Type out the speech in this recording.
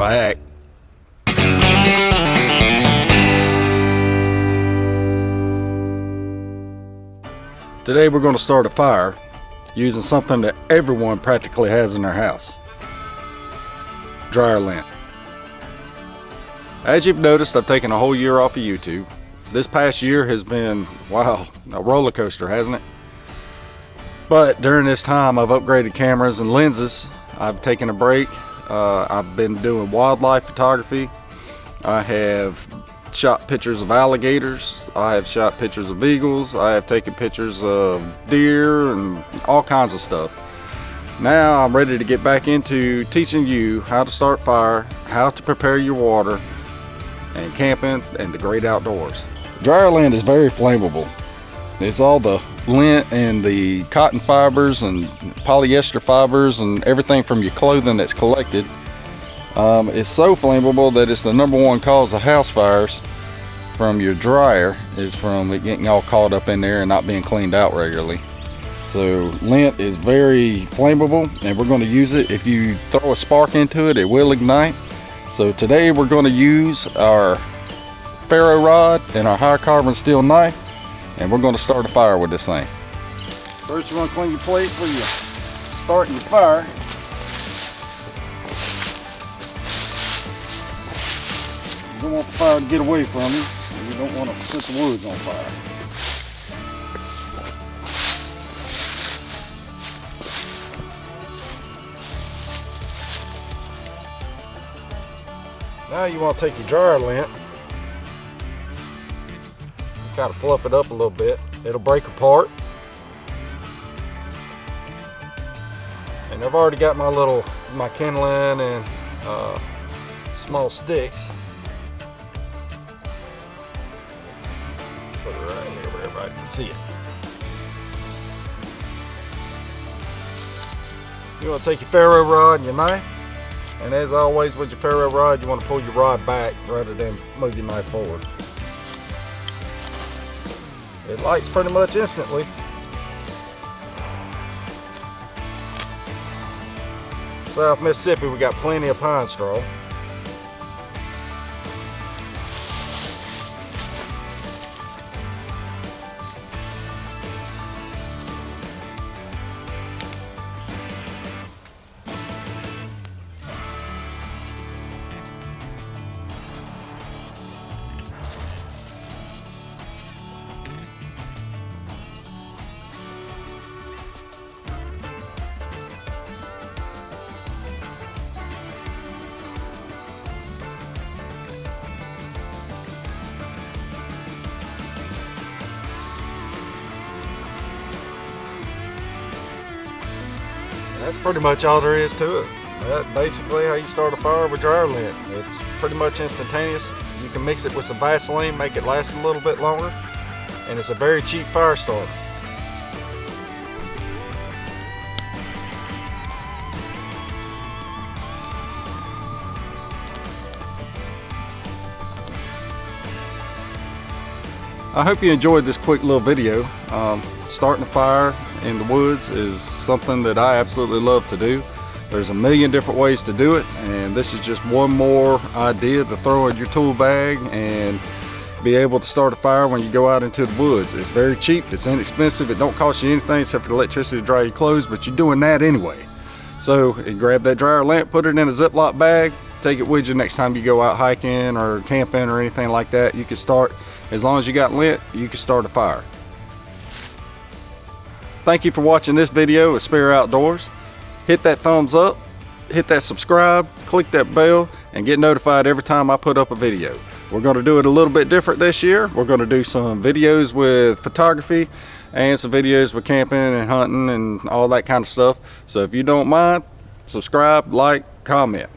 back. Today we're going to start a fire using something that everyone practically has in their house. Dryer lint. As you've noticed, I've taken a whole year off of YouTube. This past year has been, wow, a roller coaster, hasn't it? But during this time I've upgraded cameras and lenses. I've taken a break. I've been doing wildlife photography. I have shot pictures of alligators. I have shot pictures of eagles. I have taken pictures of deer and all kinds of stuff. Now I'm ready to get back into teaching you how to start fire, how to prepare your water, and camping and the great outdoors. Dryer lint is very flammable. It's all the lint and the cotton fibers and polyester fibers and everything from your clothing that's collected. It's so flammable that it's the #1 cause of house fires from your dryer, is from it getting all caught up in there and not being cleaned out regularly. So lint is very flammable, and we're going to use it. If you throw a spark into it, it will ignite. So today we're going to use our ferro rod and our high carbon steel knife, and we're going to start a fire with this thing. First, you want to clean your plate before you start your fire. You don't want the fire to get away from you, and you don't want to set the woods on fire. Now you want to take your dryer lint, kind of fluff it up a little bit. It'll break apart. And I've already got my Canon and small sticks. Put it right here where everybody can see it. You want to take your ferro rod and your knife, and as always with your ferro rod, you want to pull your rod back rather than move your knife forward. It lights pretty much instantly. South Mississippi, we got plenty of pine straw. That's pretty much all there is to it. That's basically how you start a fire with dryer lint. It's pretty much instantaneous. You can mix it with some Vaseline, make it last a little bit longer, and it's a very cheap fire starter. I hope you enjoyed this quick little video. Starting a fire in the woods is something that I absolutely love to do. There's a million different ways to do it, and this is just one more idea to throw in your tool bag and be able to start a fire when you go out into the woods. It's very cheap, it's inexpensive, it don't cost you anything except for the electricity to dry your clothes, but you're doing that anyway. So you grab that dryer lint, put it in a Ziploc bag, take it with you next time you go out hiking or camping or anything like that. You can start, as long as you got lint, you can start a fire. Thank you for watching this video of Spare Outdoors. Hit that thumbs up, hit that subscribe, click that bell, and get notified every time I put up a video. We're going to do it a little bit different this year. We're going to do some videos with photography and some videos with camping and hunting and all that kind of stuff. So if you don't mind, subscribe, like, comment.